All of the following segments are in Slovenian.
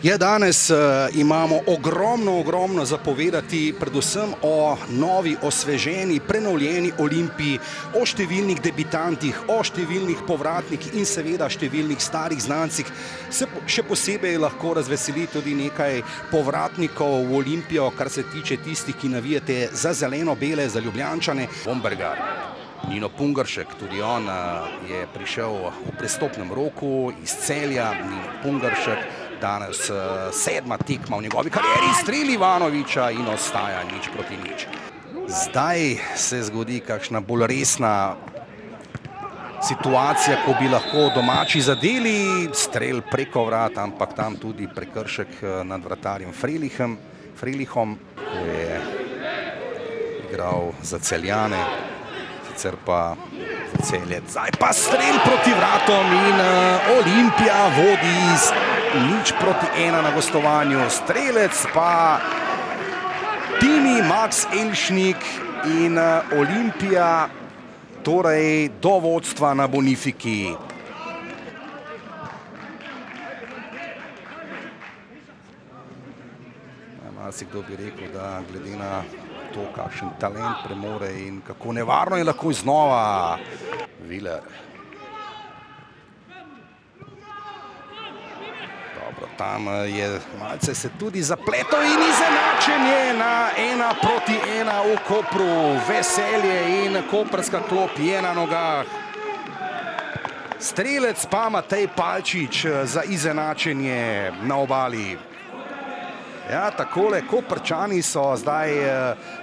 Ja, danes imamo ogromno zapovedati, predvsem o novi, osveženi, prenovljeni Olimpiji, o številnih debitantih, o številnih povratnikih in seveda številnih starih znancih. Se še posebej lahko razveseli tudi nekaj povratnikov v Olimpijo, kar se tiče tistih, ki navijate za zeleno-bele, za Ljubljančane. Vombergar, Nino Pungaršek, tudi on je prišel v prestopnem roku iz Celja. Nino Pungaršek, danes 7. tekma v njegovi karieri, streli Ivanoviča in ostaja 0:0. Zdaj se zgodi kakšna bolj resna situacija, ko bi lahko domači zadeli, strel preko vrat, ampak tam tudi prekršek nad vratarjem Frelihom, ko je igral za Celjane, sicer pa za Celje. Zdaj pa strel proti vratom in Olimpija vodi z 0:1 na gostovanju. Strelec pa Timi Max Elšnik in Olimpija torej do vodstva na Bonifiki. Marsikdo bi rekel, da glede na to, kakšen talent premore in kako nevarno je lahko znova Viler. Dobro, tam je malce se tudi zapletel in izenačenje na 1:1 v Kopru. Veselje in koprska klop je na nogah. Strelec pa Matej Palčič za izenačenje na Obali. Ja, takole, Koprčani so zdaj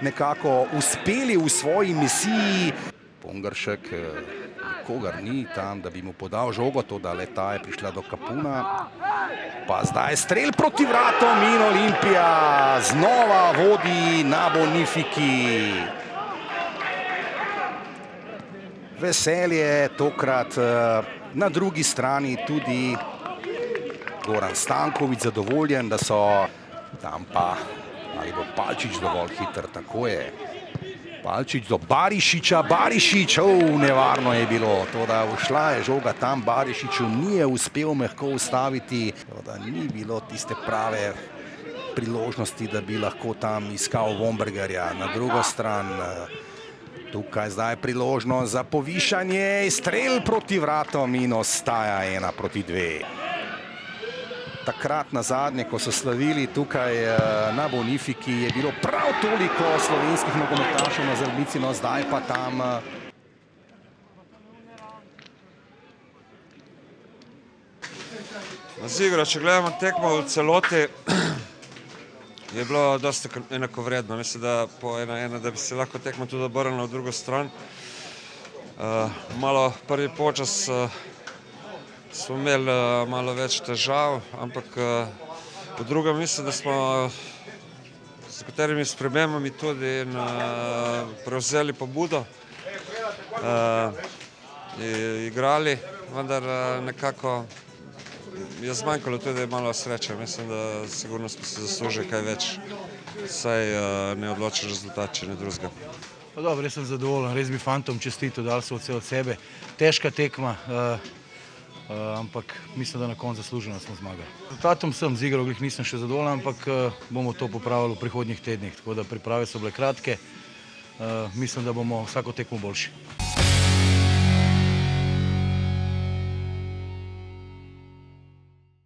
nekako uspeli v svoji misiji. Pungaršek, nikogar ni tam, da bi mu podal žogo, to da leta je prišla do kapuna. Pa zdaj strel proti vratom in Olimpija znova vodi na Bonifiki. Veselje tokrat na drugi strani tudi Goran Stanković zadovoljen, da so tam pa, ali bo Palčič dovolj hiter, tako je. Palčič do Barišiča, Barišič, nevarno je bilo, to da ušla je žoga tam, Barišiču nije uspel mehko ustaviti, da ni bilo tiste prave priložnosti, da bi lahko tam iskal Vombergarja. Na drugo stran, tukaj zdaj priložnost za povišanje, strel proti vratom in ostaja 1:2. Takrat na zadnje, ko so slavili tukaj na Bonifiki, je bilo prav toliko slovenskih nogometašev na Zrnici, no zdaj pa tam Zigro, če gledamo tekmo v celoti, je bilo dosta enakovredno. Mislim, da po 1:1, da bi se lahko tekma tudi obrnila v drugo stran. Malo prvi počas smo imeli malo več težav, ampak po drugem mislim, da smo s katerimi spremembami tudi prevzeli pobudo, igrali, vendar nekako je zmanjkalo tudi malo sreče. Mislim, da sigurno smo si zaslužili kaj več, saj ne odločen rezultat, če ne drugega. Pa dobro, jaz sem zadovoljen, res bi fantom čestito, dali so vse od sebe. Težka tekma, ampak mislim, da na koncu zasluženo smo zmagali. Rezultatom sem z igro, glih nisem še zadovoljen, ampak bomo to popravili v prihodnjih tednih, tako da priprave so bile kratke, mislim, da bomo vsako tekmo boljši.